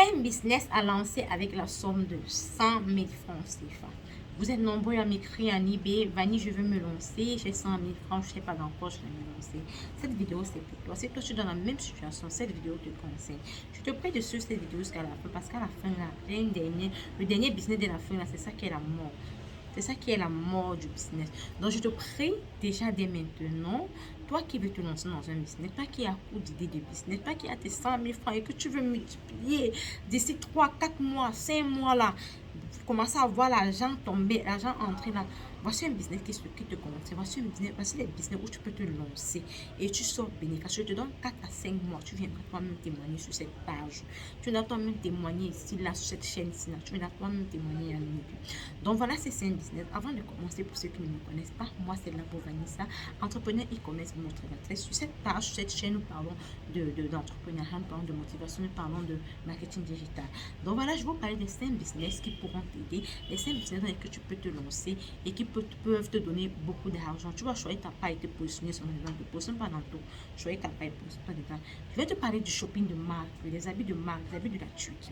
un business à lancer avec la somme de 100 000 francs CFA. Vous êtes nombreux à m'écrire en eBay, Vanny, je veux me lancer, j'ai 100 000 francs, je ne sais pas encore, je vais me lancer. Cette vidéo, c'est pour toi. Si toi, tu es dans la même situation, cette vidéo te conseille. Je te prie de suivre cette vidéo jusqu'à la fin, parce qu'à la fin, là, le dernier business de la fin, là, c'est ça qui est la mort. C'est ça qui est la mort du business. Donc, je te prie déjà dès maintenant, toi qui veux te lancer dans un business, toi qui as beaucoup d'idées de business, toi qui as tes 100 000 francs et que tu veux multiplier d'ici 3, 4 mois, 5 mois là, commencer à voir l'argent tomber, l'argent entrer là. Voici un business qui te commence. Voici un business, voici les business où tu peux te lancer et tu sors bénéfice. Je te donne 4 à 5 mois. Tu viendras toi-même témoigner sur cette page. Tu viendras toi-même témoigner ici, là, sur cette chaîne-ci, là. Tu viendras toi-même témoigner à nous. Donc voilà, c'est un business. Avant de commencer, pour ceux qui ne me connaissent pas, moi c'est là pour Vanessa, entrepreneur e-commerce motivatrice. Sur cette page, sur cette chaîne, nous parlons d'entrepreneuriat, nous parlons de motivation, nous parlons de marketing digital. Donc voilà, je vais vous parler des 5 business qui pourront t'aider, les 5 business dans lesquels tu peux te lancer et qui peuvent te donner beaucoup d'argent. Tu vas choisir ta pas été positionné sur le dedans, ne positionne pas dans tout. Choisir ta pas et positionne pas dedans. Je vais te parler du shopping de marque, des habits de marque, des habits de la Turquie.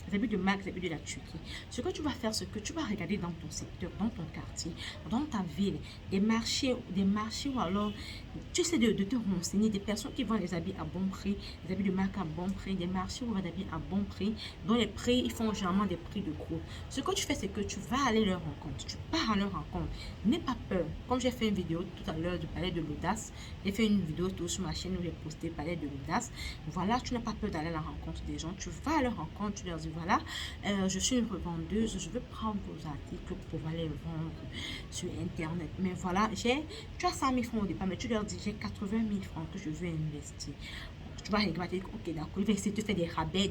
Les habits de marque, les habits de la Turquie. Ce que tu vas faire, c'est que tu vas regarder dans ton secteur, dans ton quartier, dans ta ville, des marchés ou alors tu essaies de te renseigner des personnes qui vendent les habits à bon prix, les habits de marque à bon prix, des marchés où on vend des habits à bon prix, dont les prix, ils font généralement des prix de gros. Ce que tu fais, c'est que tu vas aller leur rencontre, tu pars à leur rencontre. N'aie pas peur. Comme j'ai fait une vidéo tout à l'heure, je parlais de l'audace. J'ai fait une vidéo tout sur ma chaîne où j'ai posté, parlais de l'audace. Voilà, tu n'as pas peur d'aller à la rencontre des gens. Tu vas à leur rencontre, tu leur dis, voilà, je suis une revendeuse, je veux prendre vos articles pour aller les vendre sur Internet. Mais voilà, tu as 100 000 francs au départ, mais tu leur dis, j'ai 80 000 francs que je veux investir. Tu vas regarder, ok, d'accord, il va essayer de te faire des rabais.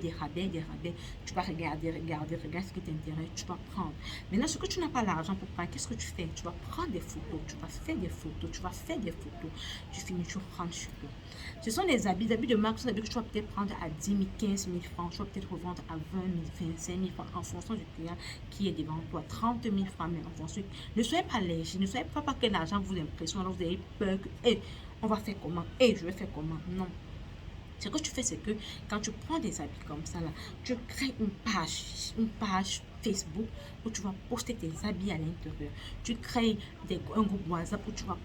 Tu vas regarder ce qui t'intéresse, tu vas prendre. Maintenant, ce que tu n'as pas l'argent pour prendre, qu'est-ce que tu fais? Tu vas prendre des photos, tu vas faire des photos, tu finis, tu rentres chez toi. Ce sont des habits de marque, ce sont des habits que tu vas peut-être prendre à 10 000, 15 000 francs, tu vas peut-être revendre à 20 000, 25 000 francs en fonction du client qui est devant toi, 30 000 francs, mais en fonction. Ne soyez pas léger, ne soyez pas que l'argent vous impressionne, alors vous avez peur que, hey, on va faire comment? Hey, je vais faire comment? Non. Ce que tu fais, c'est que quand tu prends des habits comme ça, là, tu crées une page Facebook où tu vas poster tes habits à l'intérieur. Tu crées un groupe WhatsApp où tu vas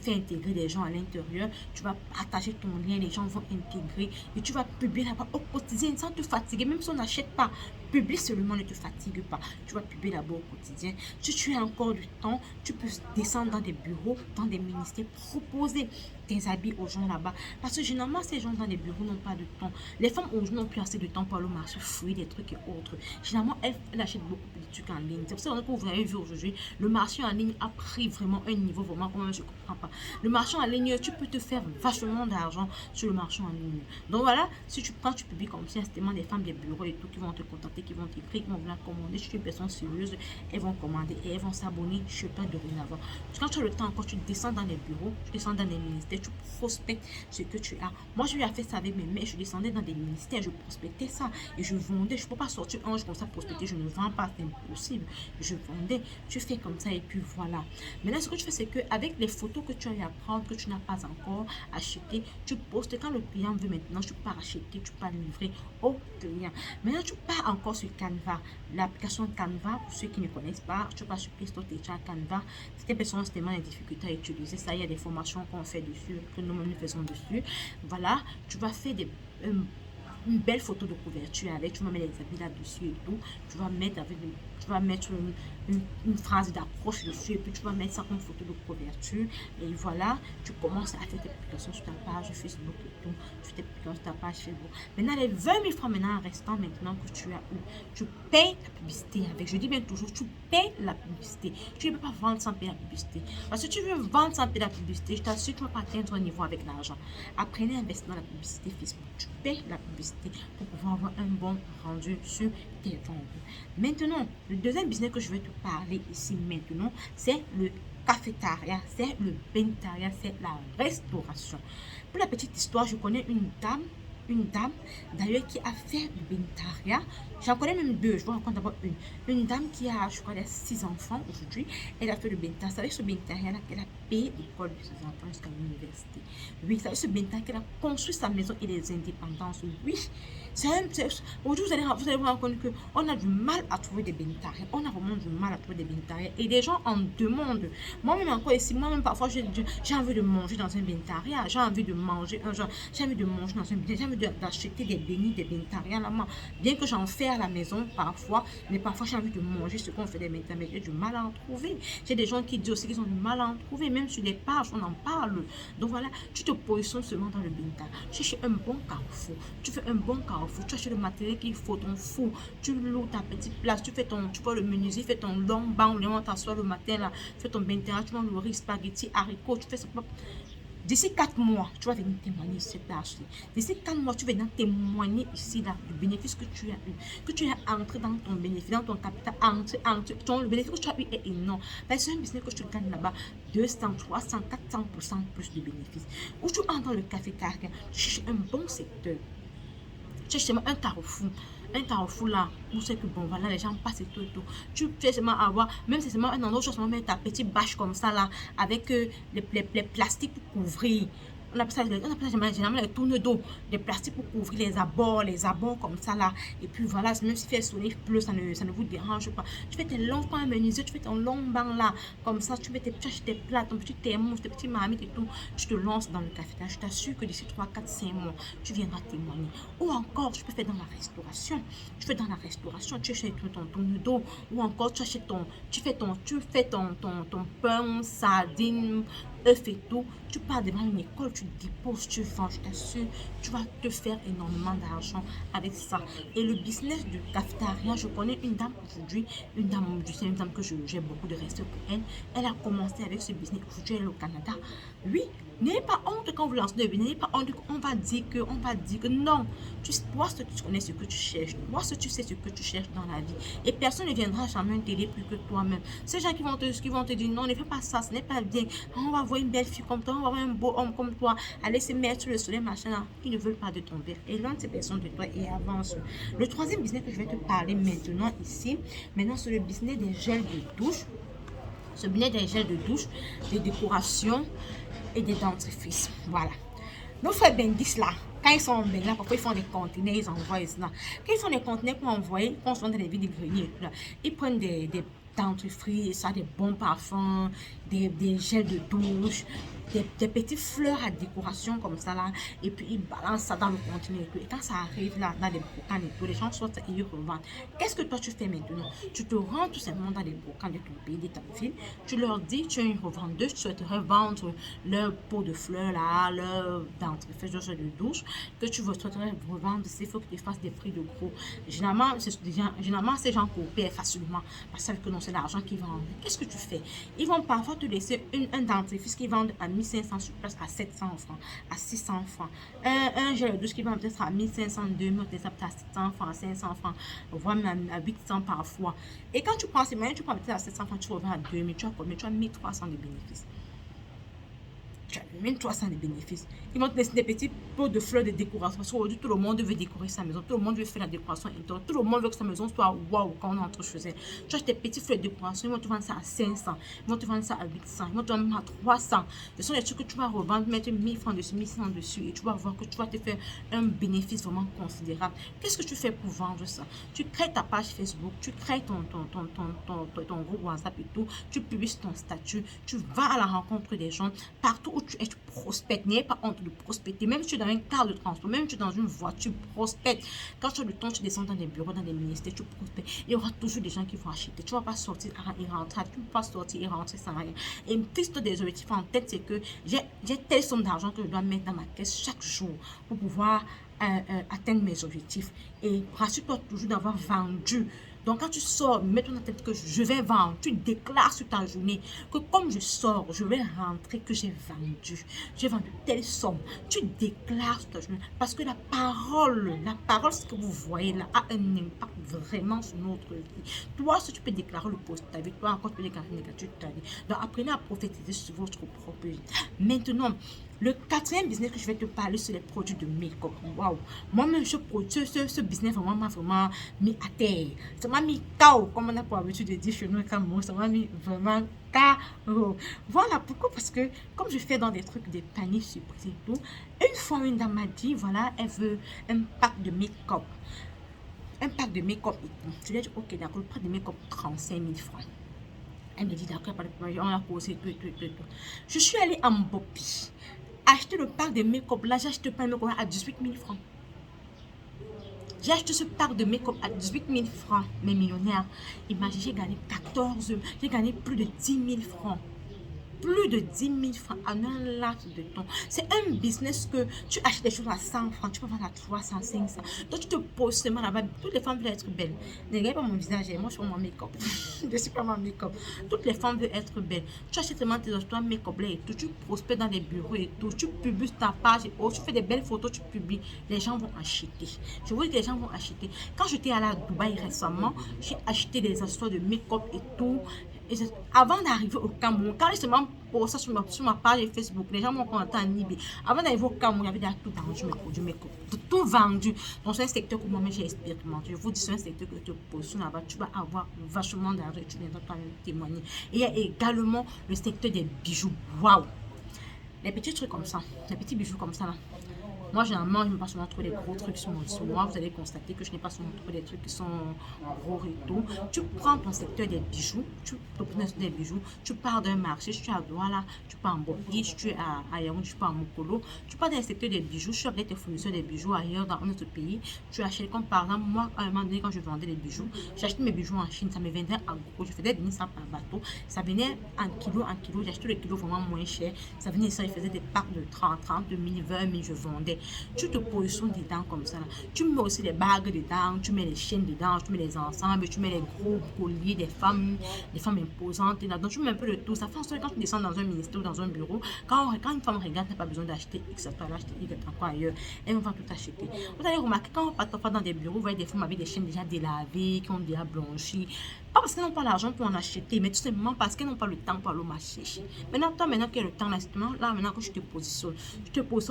faire intégrer des gens à l'intérieur. Tu vas partager ton lien, les gens vont intégrer et tu vas publier là-bas au quotidien sans te fatiguer. Même si on n'achète pas, publie seulement, ne te fatigue pas. Tu vas publier là-bas au quotidien. Si tu as encore du temps, tu peux descendre dans des bureaux, dans des ministères, proposer tes habits aux gens là-bas. Parce que généralement, ces gens dans les bureaux n'ont pas de temps. Les femmes aujourd'hui n'ont plus assez de temps pour aller au marché, fouiller des trucs et autres. Généralement, elles achètent beaucoup de trucs en ligne. C'est pour ça que vous avez vu aujourd'hui, le marché en ligne a pris vraiment un niveau vraiment comme je ne comprends pas. Le marché en ligne, tu peux te faire vachement d'argent sur le marché en ligne. Donc voilà, si tu prends, tu publies comme ça, c'est des femmes des bureaux et tout qui vont te contacter, qui vont t'écrire, qui vont vouloir commander. Si tu es une personne sérieuse, elles vont commander et elles vont s'abonner chez toi dorénavant. Quand tu as le temps, quand tu descends dans les bureaux, tu descends dans les ministères, tu prospectes ce que tu as. Moi, je lui ai fait ça avec mes mains. Je descendais dans des ministères, je prospectais ça et je vendais. Je ne peux pas sortir un jour comme ça prospecter. Je ne vends pas, c'est impossible. Je vendais. Tu fais comme ça et puis voilà. Maintenant, ce que tu fais, c'est qu'avec les photos que tu as eu à prendre, que tu n'as pas encore acheté, tu postes. Quand le client veut maintenant, tu peux acheter, tu peux livrer au client. Maintenant, tu pars encore sur Canva. L'application Canva, pour ceux qui ne connaissent pas, tu passes sur Play Store, tu Canva. C'était personne tellement des difficultés à utiliser ça. Il y a des formations qu'on fait dessus, que nous-mêmes nous faisons dessus. Voilà, tu vas faire une belle photo de couverture avec, tu vas mettre les habits là-dessus et tout. Tu vas mettre une phrase d'accroche dessus et puis tu vas mettre ça comme photo de couverture. Et voilà, tu commences à faire tes publications sur ta page Facebook et tout. Tu fais tes publications sur ta page Facebook. Maintenant, les 20 000 francs maintenant restant maintenant que tu as eu, tu payes la publicité avec. Je dis bien toujours, tu payes la publicité. Tu ne peux pas vendre sans payer la publicité. Parce que tu veux vendre sans payer la publicité, je t'assure que tu ne vas pas atteindre un niveau avec l'argent. Apprenez à investir dans la publicité Facebook. Tu payes la publicité pour pouvoir avoir un bon rendu sur tes ventes. Maintenant, le deuxième business que je vais te parler ici maintenant, c'est le cafétéria, c'est le bentaria, c'est la restauration. Pour la petite histoire, je connais une dame d'ailleurs qui a fait le bentaria. J'en connais même deux, je vous raconte d'abord une dame qui a, je crois, 6 enfants aujourd'hui. Elle a fait le bentaria. C'est avec ce bentaria là qu'elle a payé l'école de ses enfants jusqu'à l'université. Oui, c'est avec ce bentaria qu'elle a construit sa maison et les indépendances. Oui, Aujourd'hui, vous allez vous rendre compte qu'on a du mal à trouver des bénitariens. On a vraiment du mal à trouver des bénitariens. Et les gens en demandent. Moi-même encore ici, moi-même parfois, j'ai envie de manger dans un bénitaria. J'ai envie de manger j'ai envie de manger dans un bénitaria. J'ai envie d'acheter des bénis, des bénitariens là-bas. Bien que j'en fais à la maison parfois, mais parfois j'ai envie de manger ce qu'on fait des bénitariens. Mais j'ai du mal à en trouver. J'ai des gens qui disent aussi qu'ils ont du mal à en trouver. Même sur les pages, on en parle. Donc voilà, tu te positionnes seulement dans le bénitaria. Tu cherches un bon carrefour. Tu fais un bon carrefour. Tu achètes le matériel qu'il faut, ton four. Tu loues ta petite place. Tu vois le menuisier, fais ton long banc. On t'assoit le matin là. Fais ton bénitaria. Tu vends le riz, spaghetti, haricots. Tu fais ça. D'ici 4 mois, tu vas venir témoigner sur cette acheté. D'ici 4 mois, tu vas venir témoigner ici là du bénéfice que tu as eu. Que tu as entré dans ton bénéfice, dans ton capital. Le bénéfice que tu as eu est énorme. C'est un business que tu gagnes là-bas 200, 300, 400% plus de bénéfices. Ou tu entres dans le cafétéria, tu cherches un bon secteur. Tu cherches un carrefour. Un carrefour là, où c'est que bon, voilà, les gens passent et tout et tout. Tu fais seulement avoir, même si c'est seulement un endroit où tu vas mettre ta petite bâche comme ça là, avec les plastiques pour couvrir. On appelle ça généralement les tournes d'eau, des plastiques pour couvrir les abords comme ça là. Et puis voilà, même si fait soleil, il pleut, ça ne vous dérange pas. Tu fais tes longs pains menuisiers, tu fais ton long banc là, comme ça, tu achètes tes plats, ton petit thermos, tes petits marmites et tout. Tu te lances dans le cafétéria. Je t'assure que d'ici 3, 4, 5 mois, tu viendras témoigner. Ou encore, tu peux faire dans la restauration. Tu fais dans la restauration, tu achètes ton tourne d'eau. Ou encore, tu fais ton pain, sardine, œuf et tout, tu pars devant une école, tu déposes, tu vends, je t'assure, tu vas te faire énormément d'argent avec ça. Et le business du cafétéria, je connais une dame aujourd'hui, une dame que j'ai beaucoup de respect pour elle. Elle a commencé avec ce business, aujourd'hui elle est au Canada. Oui, n'ayez pas honte quand vous lancez le business, n'ayez pas honte qu'on va dire que non. Toi, tu connais ce que tu cherches, toi, tu sais ce que tu cherches dans la vie. Et personne ne viendra jamais t'aider plus que toi-même. Ces gens qui vont te dire non, ne fais pas ça, ce n'est pas bien. On va voir une belle fille comme toi, on va voir un beau homme comme toi, aller se mettre sur le soleil, machin là. Ils ne veulent pas de ton verre. Éloigne ces personnes de toi et avance. Le troisième business que je vais te parler maintenant ici, c'est le business des gels de douche. Ce business des gels de douche, des décorations et des dentifrices. Voilà. Nos frères Bendis là, quand ils sont en là, pourquoi ils font des conteneurs, ils envoient ça. Quand ils font des conteneurs pour envoyer, quand ils sont dans les villes de grenier, ils prennent des dentifrices, ça, des bons parfums, des gels de douche, des petites fleurs à décoration comme ça là, et puis ils balancent ça dans le conteneur et tout. Et quand ça arrive là, dans les boucans et tout, les gens sortent et ils revendent. Qu'est-ce que toi tu fais maintenant? Tu te rends tout simplement dans les boucans de ton pays, de ta ville, tu leur dis, tu es une revendeuse, tu souhaiterais vendre leur pot de fleurs là, leur dentifrice, leur gel de douche, que tu souhaiterais revendre, il faut que tu fasses des prix de gros. Généralement, ces gens coopèrent facilement, parce que non, c'est l'argent qu'ils vendent. Qu'est-ce que tu fais? Ils vont parfois te laisser un dentifrice qu'ils vendent à 1500 sur place, à 700 francs, à 600 francs. Un gel de douche qui vend peut-être à 1500, 2000, peut-être à 700 francs, à 500 francs, voire même à 800 parfois. Et quand tu prends ces moyens, tu prends peut-être à 700 francs, tu revends à 2000, tu as combien? Tu as 1300 de bénéfices. Tu as 1300 de bénéfices. Ils vont te laisser des petits pots de fleurs de décoration. Parce qu'aujourd'hui, tout le monde veut décorer sa maison. Tout le monde veut faire la décoration intérieure. Tout le monde veut que sa maison soit waouh quand on entre chez elle. Tu achètes des petits fleurs de décoration. Ils vont te vendre ça à 500. Ils vont te vendre ça à 800. Ils vont te vendre à 300. Ce sont les trucs que tu vas revendre, mettre 1000 francs dessus, 1100 dessus. Et tu vas voir que tu vas te faire un bénéfice vraiment considérable. Qu'est-ce que tu fais pour vendre ça? Tu crées ta page Facebook. Tu crées ton groupe WhatsApp et tout. Tu publies ton statut. Tu vas à la rencontre des gens. Partout où tu es, tu prospectes. N'ayez pas honte de prospecter. Même si tu es dans un car de transport, même si tu es dans une voiture, prospecte. Quand tu as le temps, tu descends dans des bureaux, dans des ministères, tu prospectes. Il y aura toujours des gens qui vont acheter. Tu ne vas pas sortir et rentrer. Tu ne peux pas sortir et rentrer sans rien. Et une piste des objectifs en tête, c'est que j'ai telle somme d'argent que je dois mettre dans ma caisse chaque jour pour pouvoir atteindre mes objectifs. Et rassure-toi toujours d'avoir vendu. Donc, quand tu sors, mets-toi dans ta tête que je vais vendre. Tu déclares sur ta journée que comme je sors, je vais rentrer, que j'ai vendu. J'ai vendu telle somme. Tu déclares sur ta journée. Parce que la parole, ce que vous voyez là, a un impact vraiment sur notre vie. Toi, si tu peux déclarer le positif, avec toi encore, tu peux déclarer le négatif. Donc, apprenez à prophétiser sur votre propre vie. Maintenant, Le quatrième business que je vais te parler, c'est les produits de make-up. Waouh! Moi-même, ce business vraiment m'a vraiment mis à terre. Ça m'a mis KO, comme on a pour habitude de dire chez nous, ça m'a mis vraiment KO. Voilà pourquoi, parce que comme je fais dans des trucs, des paniers surprises et tout, une fois une dame m'a dit, voilà, elle veut un pack de make-up. Un pack de make-up et tout. Je lui ai dit, ok, d'accord, le pack de make-up, 35 000 francs. Elle me dit, d'accord, pas de problème, on a posé tout. Je suis allée en Bopi, acheter le pack de make-up. Là, j'ai acheté le pack de make-up à 18 000 francs. J'ai acheté ce pack de make-up à 18 000 francs, mes millionnaires. Imaginez, j'ai gagné 14, j'ai gagné plus de 10 000 francs. Plus de 10 000 francs en un laps de temps. C'est un business que tu achètes des choses à 100 francs, tu peux vendre à 300, 500. Donc tu te poses seulement là-bas. Toutes les femmes veulent être belles. Ne regardez pas mon visage, moi je suis pas mon make-up. Je suis pas mon make-up. Toutes les femmes veulent être belles. Tu achètes seulement tes histoires make-up là et tout. Tu prospères dans les bureaux et tout. Tu publies ta page et tu fais des belles photos, tu publies. Les gens vont acheter. Je vous dis que les gens vont acheter. Quand j'étais allée à Dubaï récemment, j'ai acheté des histoires de make-up et tout. Et avant d'arriver au Cameroun, quand justement pour ça sur ma page Facebook, les gens m'ont contacté en Libye. Avant d'arriver au Cameroun, il y avait déjà tout vendu, mes produits, mes tout vendu. Donc c'est un secteur que moi-même j'ai expérimenté. Je vous dis, c'est un secteur que tu te positionnes là-bas, tu vas avoir vachement d'argent et tu viendras toi-même témoigner. Et il y a également le secteur des bijoux. Waouh! Les petits trucs comme ça, les petits bijoux comme ça là. Moi, généralement, je ne me pas souvent trouver des gros trucs sur moi. Vous allez constater que je n'ai pas souvent trouvé des trucs qui sont gros et tout. Tu prends ton secteur des bijoux, tu prends des bijoux, tu pars d'un marché, si tu es à Douala, tu pars en Bopi, si tu es à Yaoundé, tu pars en Mokolo, tu pars dans le secteur des bijoux, tu avec tes fournisseurs des bijoux ailleurs dans notre pays, tu achètes, comme par exemple, moi, à un moment donné, quand je vendais les bijoux, j'achetais mes bijoux en Chine, ça me vendait en gros, je faisais venir ça par bateau, ça venait en kilo, j'achetais le kilo vraiment moins cher, ça venait ça, je faisais des packs de 30 000, 20 000, je vendais. Tu te positionnes dedans comme ça. Tu mets aussi les bagues dedans, tu mets les chaînes dedans, tu mets les ensembles, tu mets les gros colliers des femmes imposantes. Donc tu mets un peu de tout. Ça fait en sorte que quand tu descends dans un ministère ou dans un bureau, quand une femme regarde, tu n'as pas besoin d'acheter X, tu vas acheter Y encore ailleurs. Elle va tout acheter. Vous allez remarquer, quand on passe dans des bureaux, vous voyez des femmes avec des chaînes déjà délavées, qui ont déjà blanchi. Pas parce qu'elles n'ont pas l'argent pour en acheter, mais tout simplement parce qu'elles n'ont pas le temps pour aller marcher. Maintenant, toi, maintenant qu'il y a le temps, là, maintenant que je te positionne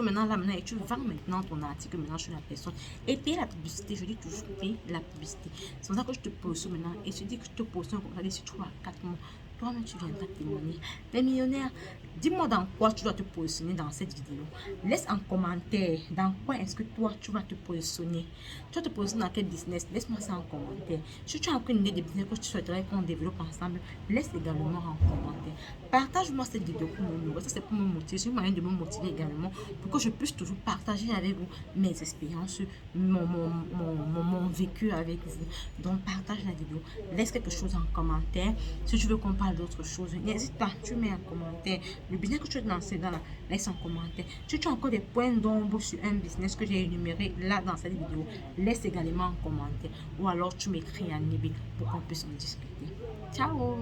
maintenant, là, maintenant, et tu vends maintenant ton article maintenant sur la personne. Et payer la publicité, je dis toujours payer la publicité. C'est pour ça que je te positionne maintenant. Et je dis que je te positionne comme ça, si tu vois 4 mois. Toi-même, tu viendras témoigner. Les millionnaires, dis-moi dans quoi tu dois te positionner dans cette vidéo. Laisse en commentaire dans quoi est-ce que toi, tu vas te positionner. Tu vas te positionner dans quel business? Laisse-moi ça en commentaire. Si tu as encore une idée de business que tu souhaiterais qu'on développe ensemble, laisse également en commentaire. Partage-moi cette vidéo pour me motiver. Ça, c'est pour me motiver. C'est un moyen de me motiver également pour que je puisse toujours partager avec vous mes expériences, mon vécu avec vous. Donc, partage la vidéo. Laisse quelque chose en commentaire. Si tu veux qu'on parle d'autres choses, n'hésite pas, tu mets en commentaire. Le business que tu veux lancer dans là, laisse en commentaire. Si tu as encore des points d'ombre sur un business que j'ai énuméré là dans cette vidéo, laisse également en commentaire. Ou alors tu m'écris en email pour qu'on puisse en discuter. Ciao!